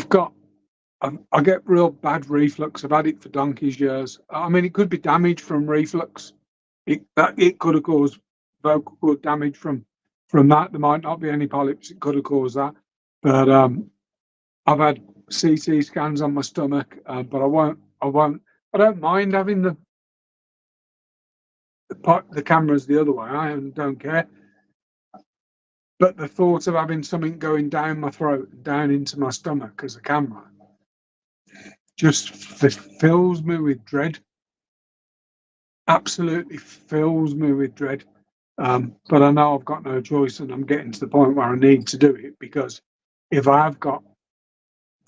get real bad reflux. I've had it for donkey's years. I mean, it could be damage from reflux. It could have caused vocal cord damage from that. There might not be any polyps. It could have caused that. But I've had CT scans on my stomach, but I won't. I don't mind having the cameras the other way. I don't care. But the thought of having something going down my throat, down into my stomach as a camera, just fills me with dread. Absolutely fills me with dread. But I know I've got no choice, and I'm getting to the point where I need to do it, because if I have got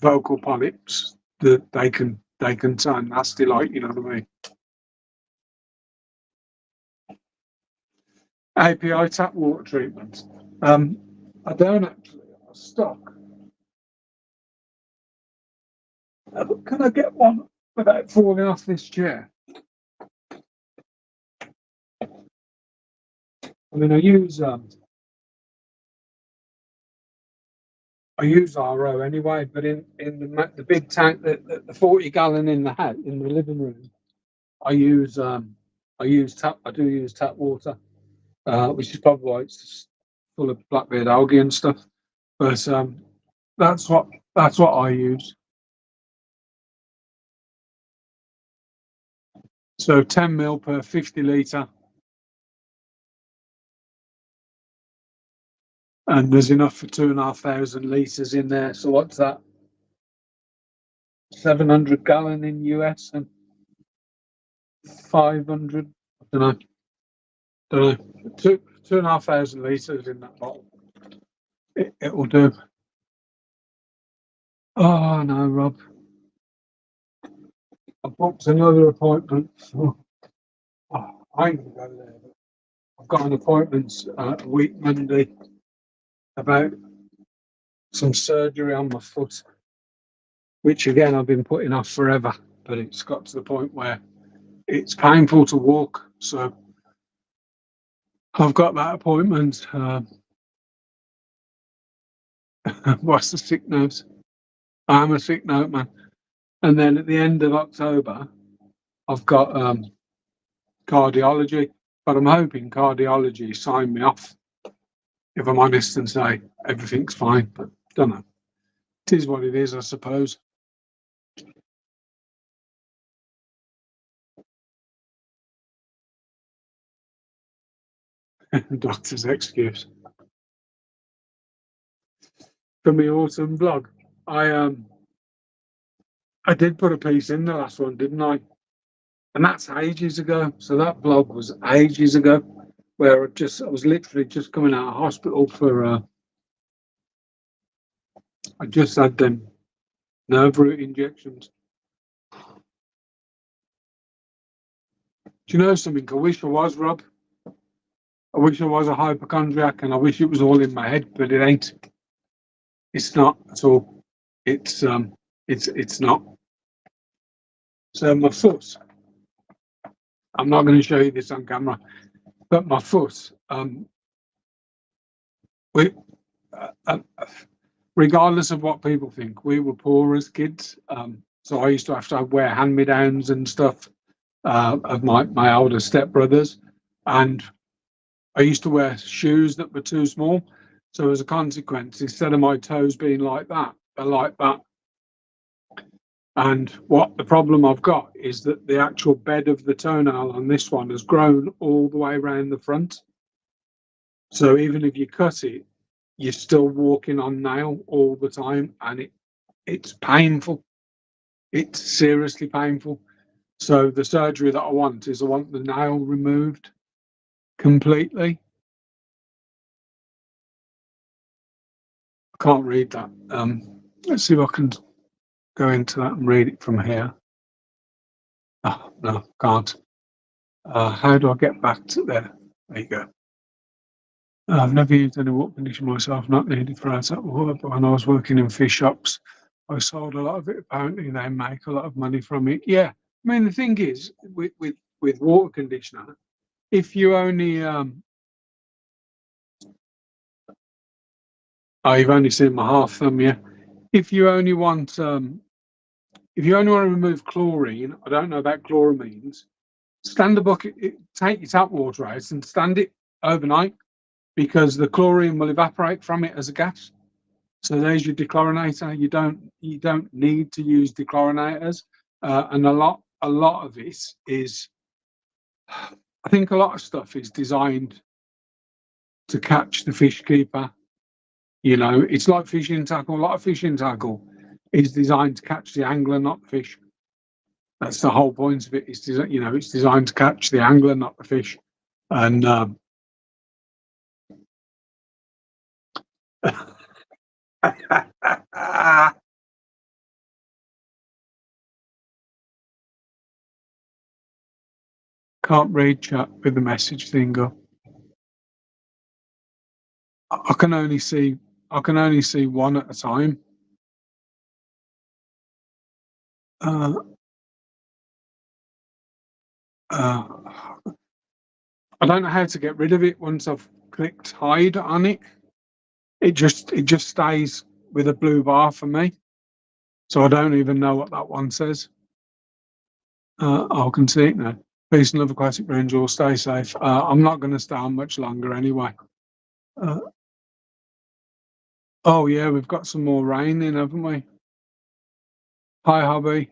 vocal polyps, that they can turn nasty, like, you know what I mean. API tap water treatment. I don't actually have stock. Can I get one without falling off this chair? I mean, I use RO anyway, but in the big tank, the 40-gallon in the house, in the living room, I do use tap water, which is probably why it's full of blackbeard algae and stuff. But that's what I use. So 10 mil per 50 litre, and there's enough for 2,500 litres in there. So what's that? 700 gallon in US and 500. I don't know. 2,500 litres in that bottle. It will do. Oh no, Rob. I booked another appointment. I ain't gonna go there. I've got an appointment a week Monday about some surgery on my foot, which again I've been putting off forever. But it's got to the point where it's painful to walk, so I've got that appointment. What's the sick note? I'm a sick note man. And then at the end of October, I've got cardiology, but I'm hoping cardiology sign me off, if I'm honest, and say everything's fine. But don't know. It is what it is, I suppose. Doctor's excuse. For my autumn vlog, I did put a piece in the last one, didn't I? And that's ages ago. So that vlog was ages ago, where I was literally just coming out of hospital for I just had them nerve root injections. Do you know something? I wish I was, Rob. I wish I was a hypochondriac, and I wish it was all in my head, but it ain't. It's not at all. It's not. So my foot. I'm not going to show you this on camera, but my foot. We, regardless of what people think, we were poor as kids. So I used to have to wear hand-me-downs and stuff of my older stepbrothers, and I used to wear shoes that were too small. So as a consequence, instead of my toes being like that, they're like that. And what the problem I've got is that the actual bed of the toenail on this one has grown all the way around the front. So even if you cut it, you're still walking on nail all the time, and it's painful. It's seriously painful. So the surgery that I want is I want the nail removed completely. I can't read that. Let's see if I can go into that and read it from here. Oh, no, can't. How do I get back to there? There you go. I've never used any water conditioner myself, not needed for outside water, but when I was working in fish shops, I sold a lot of it. Apparently, they make a lot of money from it. Yeah, I mean, the thing is, with water conditioner, if you only, oh, you've only seen my half thumb, yeah. If you only want, if you only want to remove chlorine, I don't know about chloramines, stand a bucket, take your tap water out and stand it overnight, because the chlorine will evaporate from it as a gas. So there's your dechlorinator. You don't need to use dechlorinators, and a lot of this is, I think a lot of stuff is designed to catch the fish keeper. You know, it's like fishing tackle. A lot of fishing tackle is designed to catch the angler, not the fish. That's the whole point of it. It's it's designed to catch the angler, not the fish. And can't read chat with the message thing up. I can only see one at a time. Uh, uh, I don't know how to get rid of it once I've clicked hide on it. It just stays with a blue bar for me. So I don't even know what that one says. I can see it now. Peace and love, Aquatic Ranger. Stay safe. I'm not going to stay on much longer anyway. Oh yeah, we've got some more rain in, haven't we? Hi, hubby.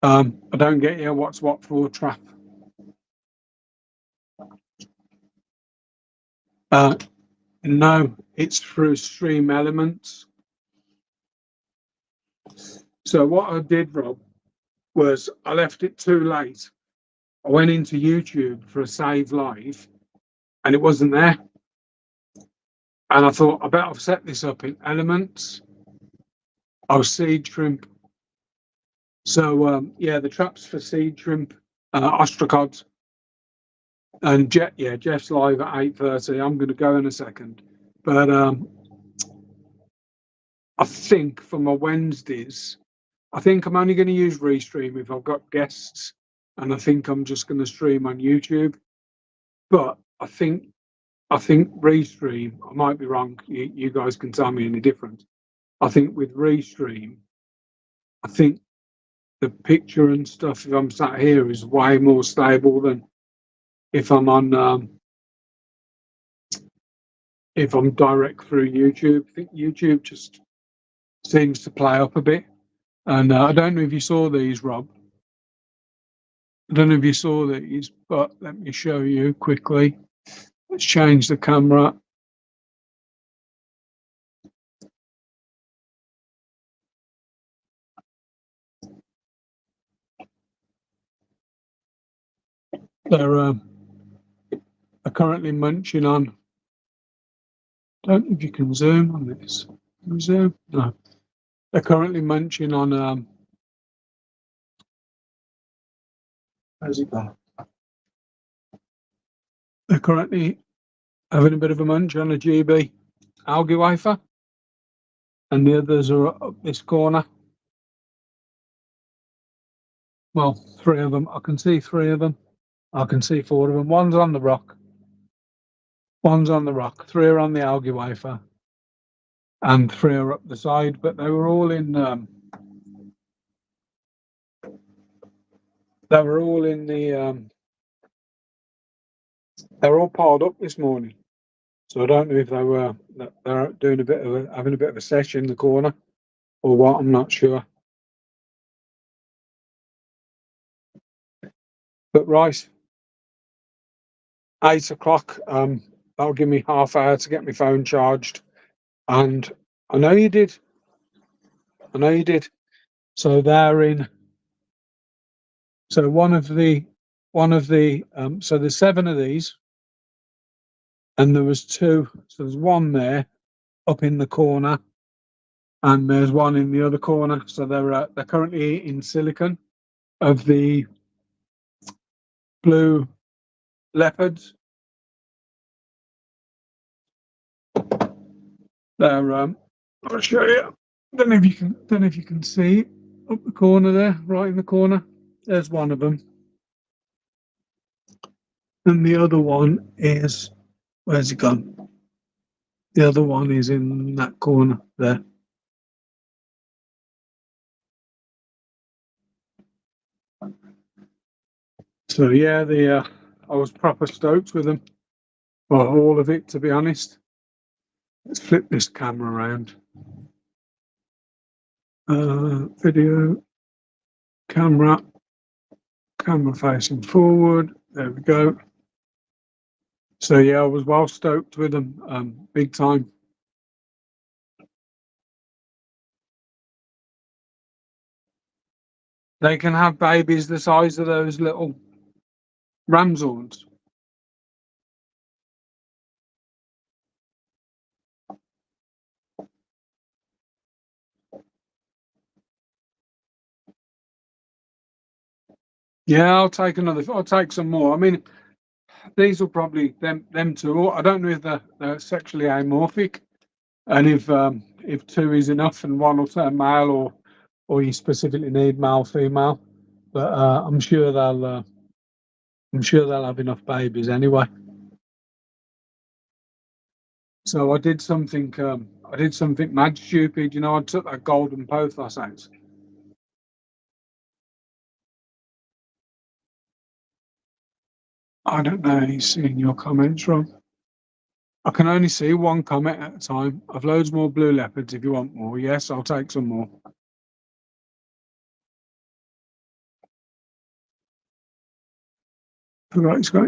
I don't get you. What's what for trap? No, it's through Stream Elements. So what I did, Rob, was I left it too late. I went into YouTube for a save live, and it wasn't there. And I thought, I bet I've set this up in Elements. Oh, seed shrimp. So yeah, the traps for seed shrimp, ostracods, and Jeff's live at 8:30. I'm going to go in a second, but I think for my Wednesdays, I think I'm only going to use Restream if I've got guests, and I think I'm just going to stream on YouTube. But I think I think Restream, I might be wrong, you guys can tell me any different. I think with Restream, I think the picture and stuff, if I'm sat here, is way more stable than if I'm on, if I'm direct through YouTube. I think YouTube just seems to play up a bit. And I don't know if you saw these, Rob. I don't know if you saw these, but let me show you quickly. Let's change the camera. They're currently munching on. Don't know if you can zoom on this. Can you zoom? No. They're currently munching on. How's it gone? They're currently having a bit of a munch on a GB algae wafer, and the others are up this corner. Well, 3 of them. I can see 3 of them. I can see 4 of them. One's on the rock. One's on the rock. 3 are on the algae wafer, and 3 are up the side. But they were all in. They were all in the. They were all piled up this morning. So I don't know if they're doing having a bit of a session in the corner or what. I'm not sure. But right, 8 o'clock. That'll give me half hour to get my phone charged. And I know you did. I know you did. So they're in. So one of the. So there's 7 of these, and there was 2. So there's 1 there, up in the corner, and there's 1 in the other corner. So they're currently in silicon of the blue leopards. They're I'll show you. Don't know if you can see up the corner there, right in the corner. There's one of them, and the other one is, where's it gone? The other one is in that corner there. So yeah, I was proper stoked with them. Well, all of it, to be honest. Let's flip this camera around. Video, camera facing forward. There we go. So yeah, I was well stoked with them, big time. They can have babies the size of those little ram's horns. Yeah, I'll take some more. I mean, these will probably them 2. I don't know if they're sexually amorphic, and if 2 is enough and 1 will turn male, or you specifically need male female. But I'm sure they'll have enough babies anyway. So I did something mad stupid. You know, I took that golden pothos out. I don't know. You seeing your comments, Rob? I can only see 1 comment at a time. I've loads more blue leopards if you want more. Yes, I'll take some more.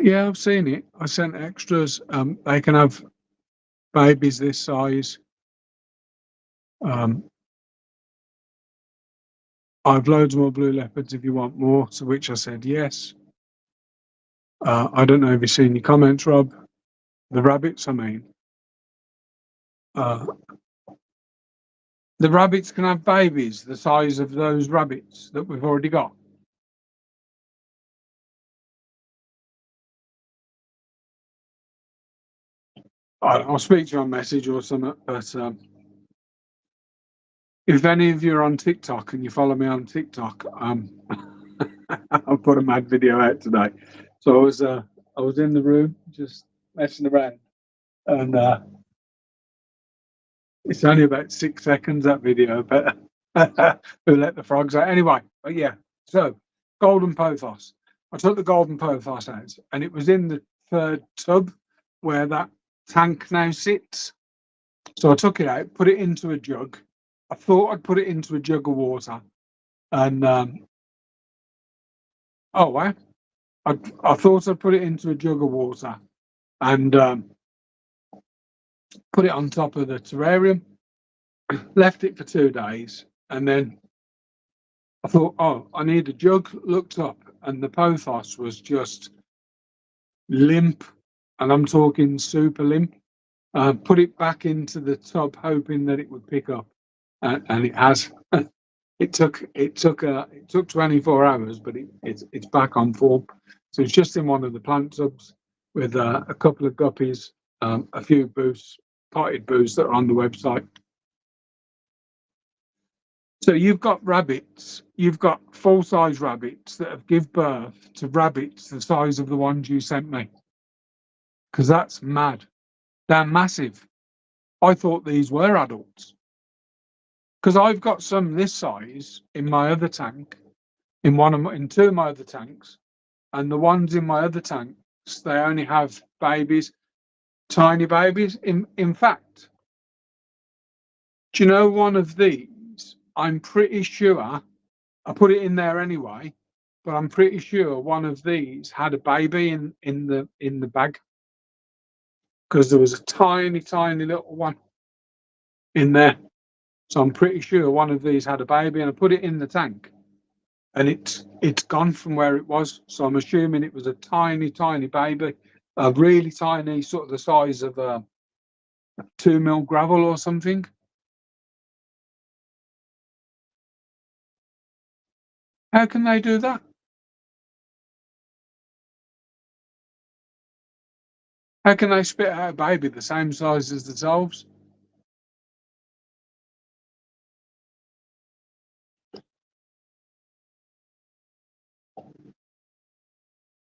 Yeah, I've seen it. I sent extras. They can have babies this size. I've loads more blue leopards if you want more, to which I said yes. I don't know if you've seen your comments, Rob. The rabbits, I mean. The rabbits can have babies the size of those rabbits that we've already got. I'll speak to you on message or something, but if any of you are on TikTok and you follow me on TikTok, I put a mad video out today. So I was in the room just messing around, and it's only about 6 seconds, that video, but who let the frogs out anyway. But yeah, so golden pothos. I took the golden pothos out, and it was in the third tub where that tank now sits. So I took it out, put it into a jug. I thought I'd put it into a jug of water, and oh wow, I thought I'd put it into a jug of water and put it on top of the terrarium. Left it for 2 days, and then I thought, oh, I need a jug. Looked up, and the pothos was just limp, and I'm talking super limp. Put it back into the tub, hoping that it would pick up, and it has. It took 24 hours, but it's back on form. So it's just in one of the plant tubs with a couple of guppies, a few potted boos that are on the website. So you've got rabbits, you've got full-size rabbits that have give birth to rabbits the size of the ones you sent me. Because that's mad. They're massive. I thought these were adults. Because I've got some this size in my other tank, in two of my other tanks, and the ones in my other tanks, they only have babies, tiny babies. In fact, do you know one of these? I'm pretty sure I put it in there anyway, but I'm pretty sure one of these had a baby in the bag, because there was a tiny, tiny little one in there. So I'm pretty sure one of these had a baby, and I put it in the tank, and it's gone from where it was. So I'm assuming it was a tiny, tiny baby, a really tiny, sort of the size of a 2 mil gravel or something. How can they do that? How can they spit out a baby the same size as themselves?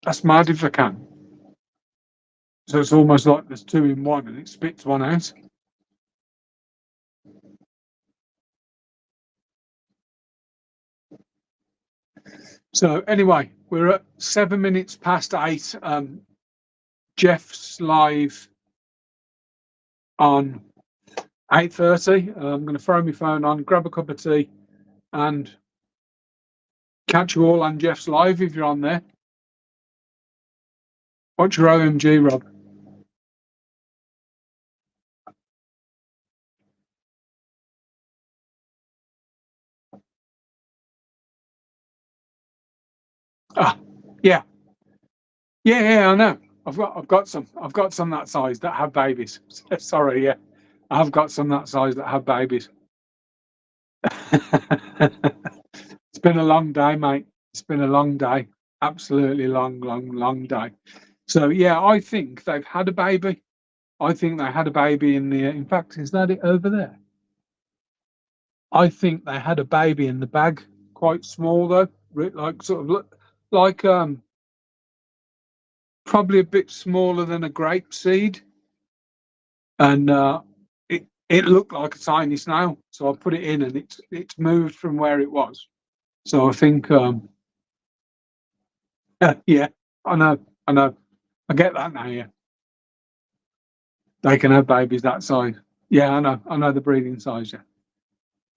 That's mad if they can. So it's almost like there's two in one, and it spits one out. So anyway, we're at 7 minutes past 8. Jeff's live on 8:30. I'm going to throw my phone on, grab a cup of tea, and catch you all on Jeff's live if you're on there. What's your OMG, Rob? Ah, yeah, yeah, I know. I've got some that size that have babies. Sorry, yeah, I've got some that size that have babies. It's been a long day, mate. It's been a long day. Absolutely long, long, long day. So yeah, I think they've had a baby. I think they had a baby in the. In fact, is that it over there? I think they had a baby in the bag, quite small though, like sort of look like probably a bit smaller than a grape seed, and it looked like a tiny snail. So I put it in, and it's moved from where it was. So I think yeah, I know, I get that now. Yeah, they can have babies that size. Yeah, I know the breeding size. Yeah,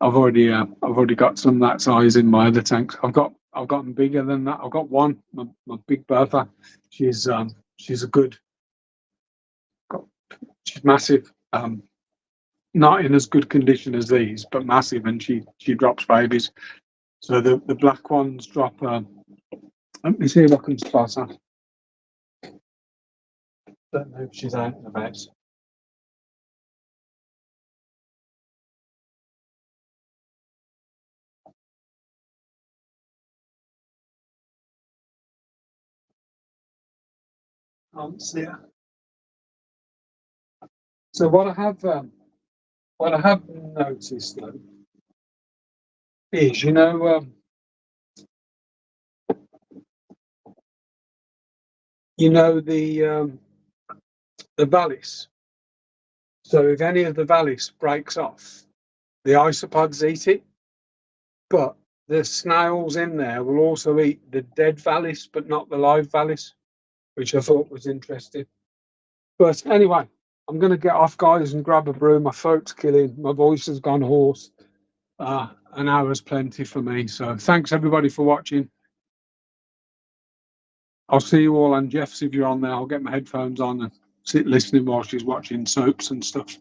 I've already got some that size in my other tanks. I've gotten bigger than that. I've got one, my big Bertha. She's a good, got, she's massive. Not in as good condition as these, but massive, and she drops babies. So the black ones drop. Let me see if I can spot her. Don't know if she's out and about. Can't see her. So what I have noticed though is, you know the valleys. So if any of the vallis breaks off, the isopods eat it, but the snails in there will also eat the dead vallis, but not the live vallis, which I thought was interesting. But anyway, I'm going to get off, guys, and grab a brew. My throat's killing. My voice has gone hoarse. An hour's plenty for me. So thanks, everybody, for watching. I'll see you all. And Jeff's, if you're on there, I'll get my headphones on and sit listening while she's watching soaps and stuff.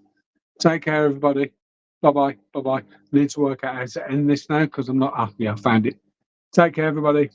Take care, everybody. Bye-bye. Bye-bye. Need to work out how to end this now because I'm not... yeah, I found it. Take care, everybody. Bye.